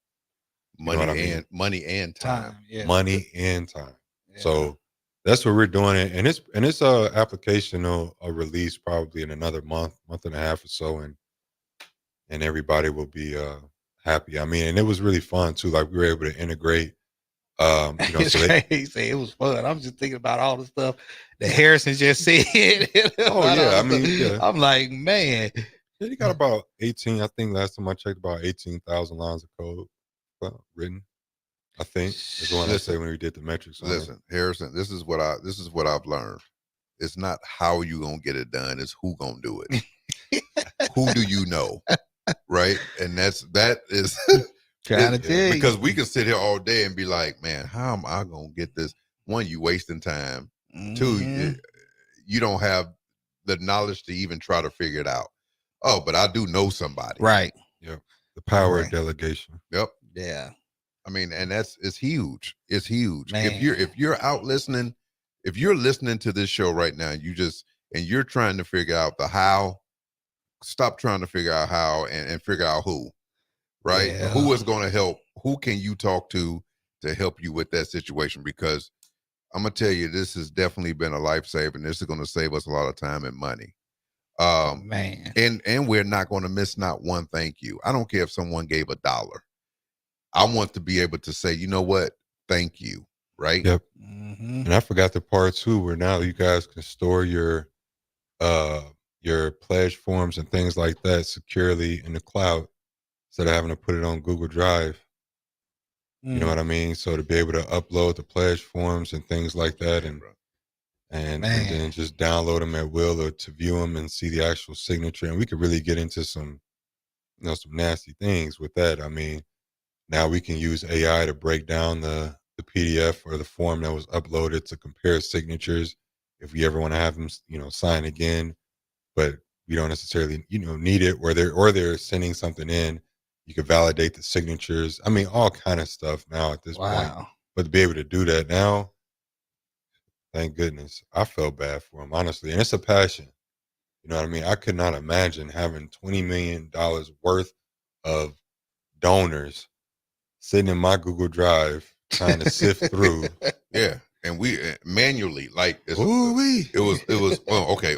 You know what I mean? Money and time. Money and time. So that's what we're doing. And it's a application will release probably in another month and a half or so, and everybody will be happy. I mean, and it was really fun too. Like, we were able to integrate you know, It's so they, crazy. It was fun. I'm just thinking about all the stuff that Harrison just said. oh yeah, I mean, I'm like, man, yeah, you got about 18. I think last time I checked, about 18,000 lines of code written. I think is what I say when we did the metrics. On Listen, Harrison, this is what I've learned. It's not how you gonna get it done; it's who gonna do it. Who do you know, right? And that is trying to tell you, because we can sit here all day and be like, man, how am I gonna get this? One, you wasting time. Two, you don't have the knowledge to even try to figure it out. Oh, but I do know somebody. Right. Yep. The power of delegation. Yep. Yeah. I mean, and it's huge. It's huge. Man. If you're out listening, if you're listening to this show right now, you're trying to figure out the how, stop trying to figure out how and figure out who, right? Yeah. Who is going to help? Who can you talk to help you with that situation? Because I'm gonna tell you, this has definitely been a lifesaver, and this is going to save us a lot of time and money. Man. And we're not going to miss not one thank you. I don't care if someone gave $1. I want to be able to say, you know what? Thank you. Right. Yep. And I forgot the part too, where now you guys can store your pledge forms and things like that securely in the cloud instead of having to put it on Google Drive. You know what I mean? So to be able to upload the pledge forms and things like that, and then just download them at will, or to view them and see the actual signature, and we could really get into some some nasty things with that. I mean, now we can use AI to break down the PDF or the form that was uploaded to compare signatures if we ever want to have them, sign again, but we don't necessarily, need it, or they're sending something in. You can validate the signatures. I mean, all kind of stuff now at this point. But to be able to do that now, thank goodness. I felt bad for him, honestly. And it's a passion. You know what I mean? I could not imagine having $20 million worth of donors sitting in my Google Drive trying to sift through. Yeah. And we manually, like, it was, well, okay.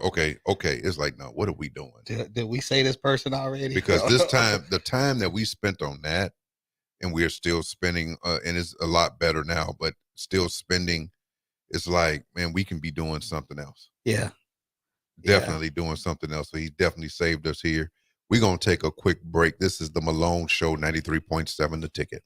It's like, no, what are we doing? Did we say this person already? Because the time that we spent on that, and we're still spending, and it's a lot better now, but still spending, it's like, man, we can be doing something else. Yeah. Definitely doing something else. So he definitely saved us here. We're going to take a quick break. This is the Malone Show, 93.7 The Ticket.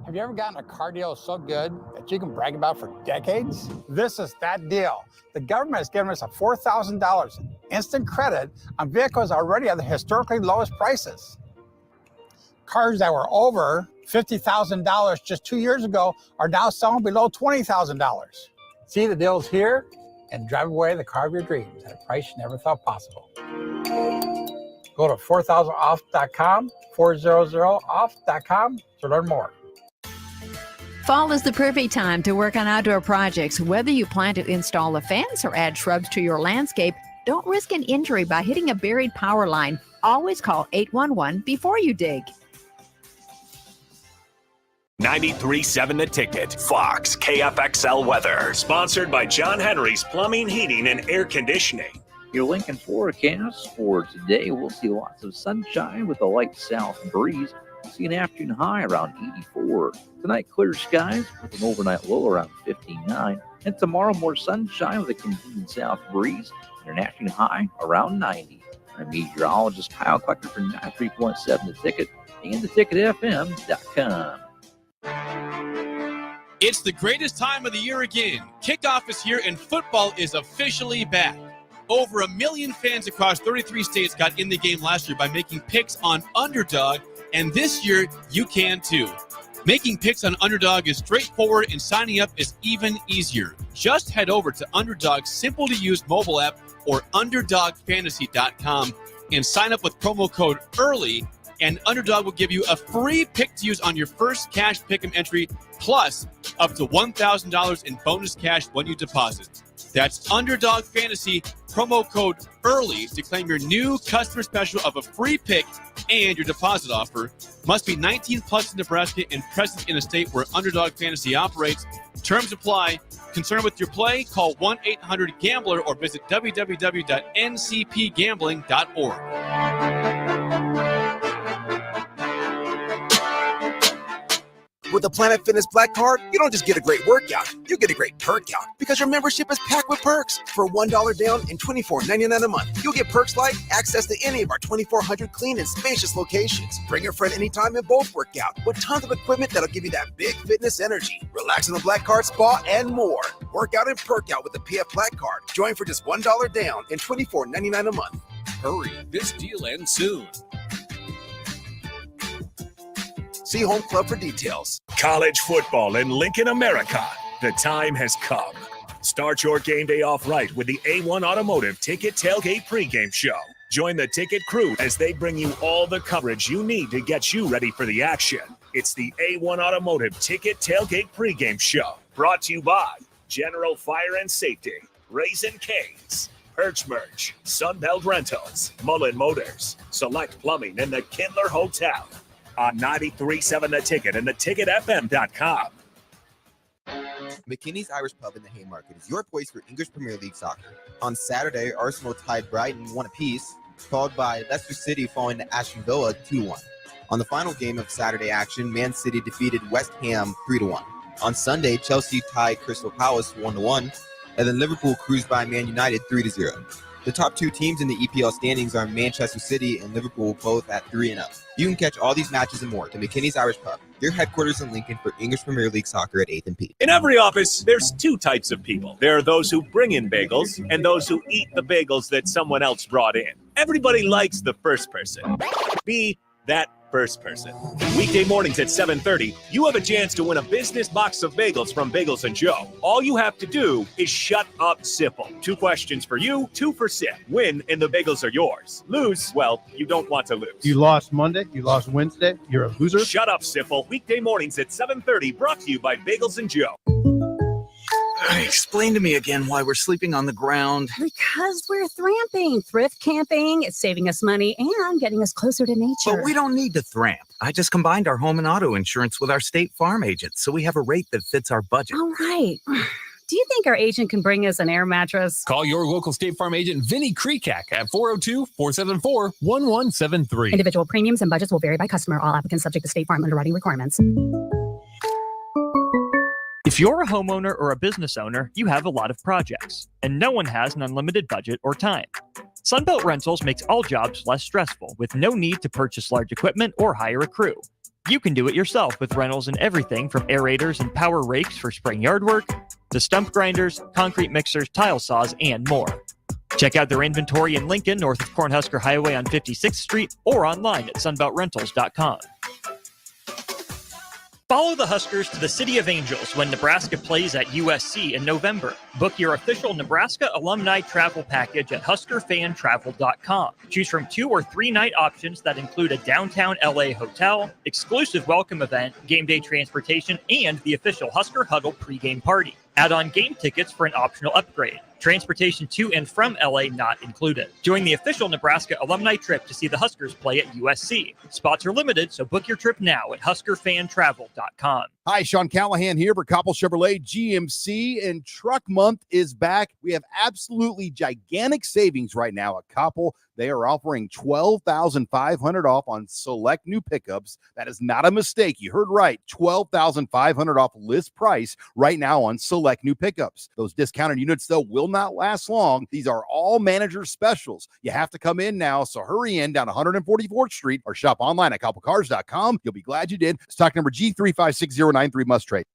Have you ever gotten a car deal so good that you can brag about for decades? This is that deal. The government has given us a $4,000 instant credit on vehicles already at the historically lowest prices. Cars that were over $50,000 just 2 years ago are now selling below $20,000. See the deals here and drive away the car of your dreams at a price you never thought possible. Go to 4000off.com, 400off.com to learn more. Fall is the perfect time to work on outdoor projects. Whether you plan to install a fence or add shrubs to your landscape, don't risk an injury by hitting a buried power line. Always call 811 before you dig. 93.7 The Ticket, Fox, KFXL weather. Sponsored by John Henry's Plumbing, Heating, and Air Conditioning. Your Lincoln forecast for today, we'll see lots of sunshine with a light south breeze. See an afternoon high around 84. Tonight, clear skies with an overnight low around 59. And tomorrow, more sunshine with a continued south breeze and an afternoon high around 90. I'm meteorologist Kyle Klecker for 93.7 The Ticket and theticketfm.com. It's the greatest time of the year again. Kickoff is here and football is officially back. Over 1 million fans across 33 states got in the game last year by making picks on Underdog, and this year you can too. Making picks on Underdog is straightforward and signing up is even easier. Just head over to Underdog's simple-to-use mobile app or UnderdogFantasy.com and sign up with promo code EARLY, and Underdog will give you a free pick to use on your first cash pick'em entry, plus up to $1,000 in bonus cash when you deposit. That's Underdog Fantasy, promo code EARLY to claim your new customer special of a free pick and your deposit offer. Must be 19 plus in Nebraska and present in a state where Underdog Fantasy operates. Terms apply. Concerned with your play? Call 1-800-GAMBLER or visit www.ncpgambling.org. With a Planet Fitness Black Card, you don't just get a great workout, you get a great perk out because your membership is packed with perks. For $1 down and $24.99 a month, you'll get perks like access to any of our 2,400 clean and spacious locations. Bring your friend anytime and both work out with tons of equipment that'll give you that big fitness energy. Relax in the Black Card spa and more. Work out and perk out with the PF Black Card. Join for just $1 down and $24.99 a month. Hurry, this deal ends soon. See Home Club for details. College football in Lincoln, America. The time has come. Start your game day off right with the A1 Automotive Ticket Tailgate pregame show. Join the Ticket crew as they bring you all the coverage you need to get you ready for the action. It's the A1 Automotive Ticket Tailgate pregame show. Brought to you by General Fire and Safety, Raisin Canes, Perch Merch, Sunbelt Rentals, Mullen Motors, Select Plumbing, and the Kindler Hotel. On 93.7 The Ticket and theticketfm.com. McKinney's Irish Pub in the Haymarket is your place for English Premier League soccer. On Saturday, Arsenal tied Brighton 1 apiece, followed by Leicester City falling to Aston Villa 2-1. On the final game of Saturday action, Man City defeated West Ham 3-1. On Sunday, Chelsea tied Crystal Palace 1-1, and then Liverpool cruised by Man United 3-0. The top two teams in the EPL standings are Manchester City and Liverpool, both at 3-0. You can catch all these matches and more at the McKinney's Irish Pub, your headquarters in Lincoln for English Premier League soccer at 8th and P. In every office, there's two types of people. There are those who bring in bagels and those who eat the bagels that someone else brought in. Everybody likes the first person. Be that first person. Weekday mornings at 7:30, you have a chance to win a business box of bagels from Bagels & Joe. All you have to do is shut up, Sipple. 2 questions for you, 2 for Sip. Win and the bagels are yours. Lose, well, you don't want to lose. You lost Monday, you lost Wednesday, you're a loser. Shut up, Sipple. Weekday mornings at 7:30, brought to you by Bagels & Joe. Explain to me again why we're sleeping on the ground. Because we're thramping, thrift camping. It's saving us money and getting us closer to nature. But we don't need to thramp. I just combined our home and auto insurance with our State Farm agent, so we have a rate that fits our budget. All right. Do you think our agent can bring us an air mattress? Call your local State Farm agent, Vinny Krekak, at 402-474-1173. Individual premiums and budgets will vary by customer. All applicants subject to State Farm underwriting requirements. If you're a homeowner or a business owner, you have a lot of projects, and no one has an unlimited budget or time. Sunbelt Rentals makes all jobs less stressful with no need to purchase large equipment or hire a crew. You can do it yourself with rentals and everything from aerators and power rakes for spring yard work to stump grinders, concrete mixers, tile saws, and more. Check out their inventory in Lincoln, north of Cornhusker Highway on 56th Street, or online at sunbeltrentals.com. Follow the Huskers to the City of Angels when Nebraska plays at USC in November. Book your official Nebraska alumni travel package at huskerfantravel.com. Choose from 2 or 3 night options that include a downtown LA hotel, exclusive welcome event, game day transportation, and the official Husker Huddle pregame party. Add on game tickets for an optional upgrade. Transportation to and from LA not included. Join the official Nebraska alumni trip to see the Huskers play at USC. Spots are limited, so book your trip now at huskerfantravel.com. Hi, Sean Callahan here for Koppel Chevrolet GMC, and Truck Month is back. We have absolutely gigantic savings right now at Koppel. They are offering $12,500 off on select new pickups. That is not a mistake. You heard right. $12,500 off list price right now on select new pickups. Those discounted units, though, will not last long. These are all manager specials. You have to come in now, so hurry in down 144th Street or shop online at koppelcars.com. You'll be glad you did. Stock number G356093 must trade.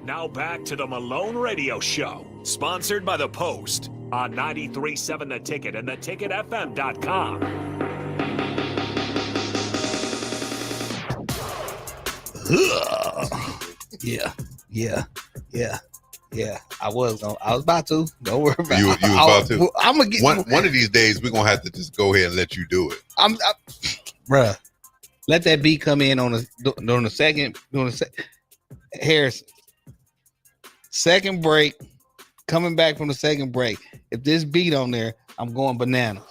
Now back to the Malone Radio Show, sponsored by The Post on 93.7 The Ticket and theticketfm.com. Yeah. I was about to. Don't worry about it. You was about to. I'm gonna get one of these days. We're gonna have to just go ahead and let you do it. Bruh. Let that beat come in on the second. Harrison. Second break. Coming back from the second break. If this beat on there, I'm going bananas.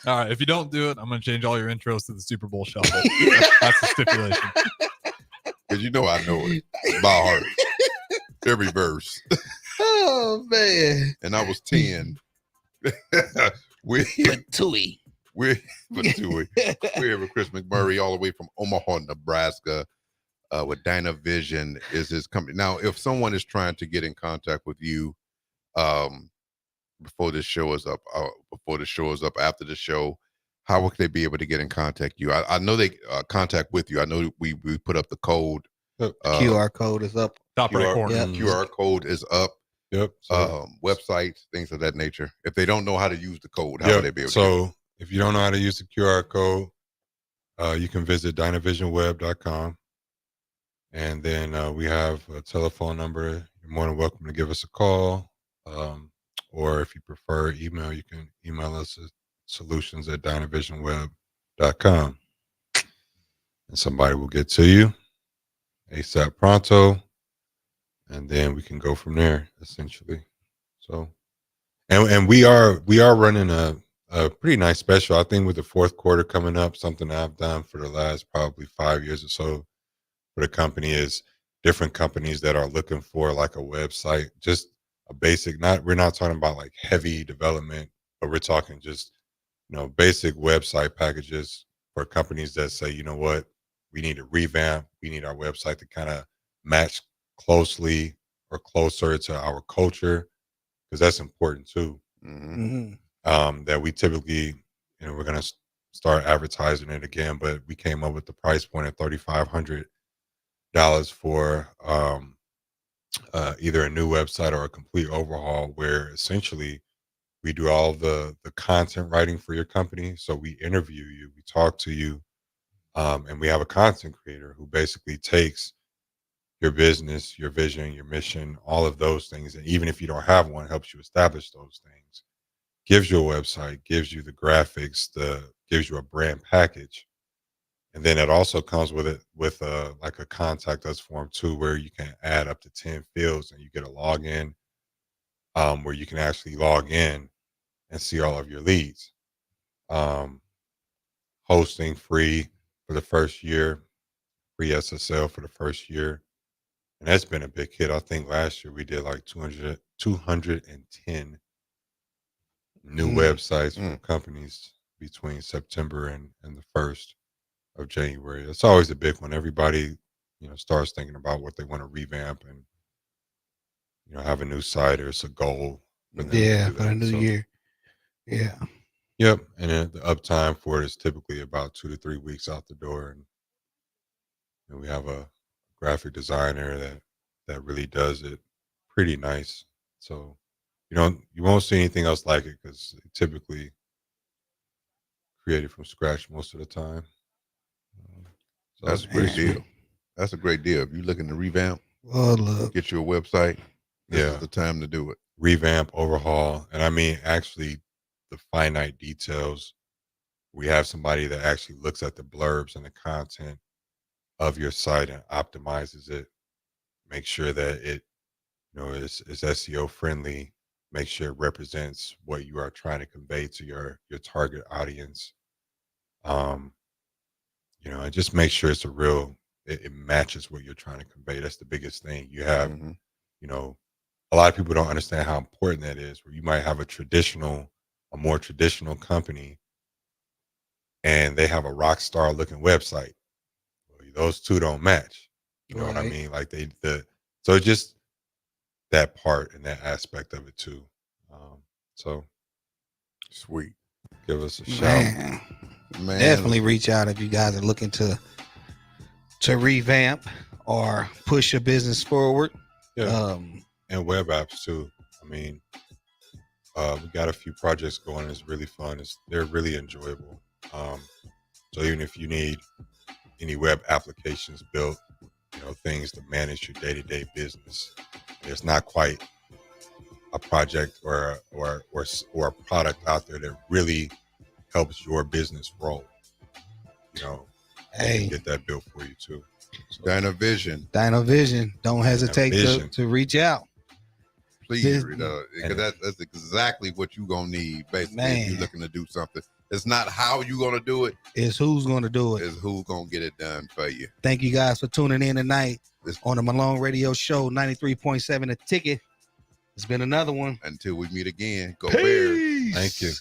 All right. If you don't do it, I'm going to change all your intros to the Super Bowl shuffle. That's the stipulation. Because you know I know it by heart. Every verse. Oh, man. And I was 10. We're here with Chris McMurray all the way from Omaha, Nebraska. With Dynavision is his company. Now, if someone is trying to get in contact with you before this show is up, after the show, how would they be able to get in contact you? I know they contact with you. I know we put up the code. QR code is up. Top right corner. Yep. QR code is up. Yep. Websites, things of that nature. If they don't know how to use the code, how would they be able to? So if you don't know how to use the QR code, you can visit dynavisionweb.com. And then we have a telephone number. You're more than welcome to give us a call. Or if you prefer email, you can email us at solutions@dynavisionweb.com. And somebody will get to you ASAP pronto. And then we can go from there, essentially. So, and we are running a pretty nice special. I think with the fourth quarter coming up, something I've done for the last probably 5 years or so for the company is different companies that are looking for like a website, just a basic, we're not talking about like heavy development, but we're talking just, basic website packages for companies that say, you know what, we need to revamp. We need our website to kind of match closely or closer to our culture, because that's important too. Mm-hmm. that we typically, we're going to start advertising it again, but we came up with the price point at $3,500 for either a new website or a complete overhaul, where essentially we do all the content writing for your company. So we interview you, we talk to you, and we have a content creator who basically takes your business, your vision, your mission, all of those things, and even if you don't have one, helps you establish those things, gives you a website, gives you the graphics, gives you a brand package. And then it also comes with it with like a contact us form too, where you can add up to 10 fields and you get a login, where you can actually log in and see all of your leads. Hosting free for the first year, free SSL for the first year. And that's been a big hit. I think last year we did like 210 new websites from companies between September and the 1st of January. It's always a big one. Everybody, starts thinking about what they want to revamp and, have a new site, or it's a goal for them to do for the that. new So, year. Yeah. Yep. And then the uptime for it is typically about 2 to 3 weeks out the door. And we have a graphic designer that really does it pretty nice. So you won't see anything else like it, because typically created from scratch most of the time. So That's a great deal. That's a great deal. If you're looking to revamp, get you a website, this is the time to do it. Revamp, overhaul. And I mean, actually, the finite details. We have somebody that actually looks at the blurbs and the content of your site and optimizes it. Make sure that it, is SEO friendly. Make sure it represents what you are trying to convey to your target audience. And just make sure it's it matches what you're trying to convey. That's the biggest thing. You have, a lot of people don't understand how important that is, where you might have a more traditional company, and they have a rock star looking website. Well, those two don't match. You know what I mean? Like so just that part and that aspect of it too. So sweet. Give us a shout. Man, definitely reach out if you guys are looking to revamp or push your business forward. Yeah. And web apps too. I mean, we got a few projects going. It's really fun. They're really enjoyable. So even if you need any web applications built, things to manage your day-to-day business, there's not quite a project or a product out there that really helps your business roll. Hey, get that built for you too. So, Dynavision. Don't hesitate to reach out. Please, because that's exactly what you're gonna need. Basically, if you're looking to do something, it's not how you're gonna do it. It's who's gonna do it. It's who's gonna get it done for you. Thank you guys for tuning in tonight on the Malone Radio Show, 93.7 The Ticket. It's been another one. Until we meet again, go Peace. Bears. Thank you.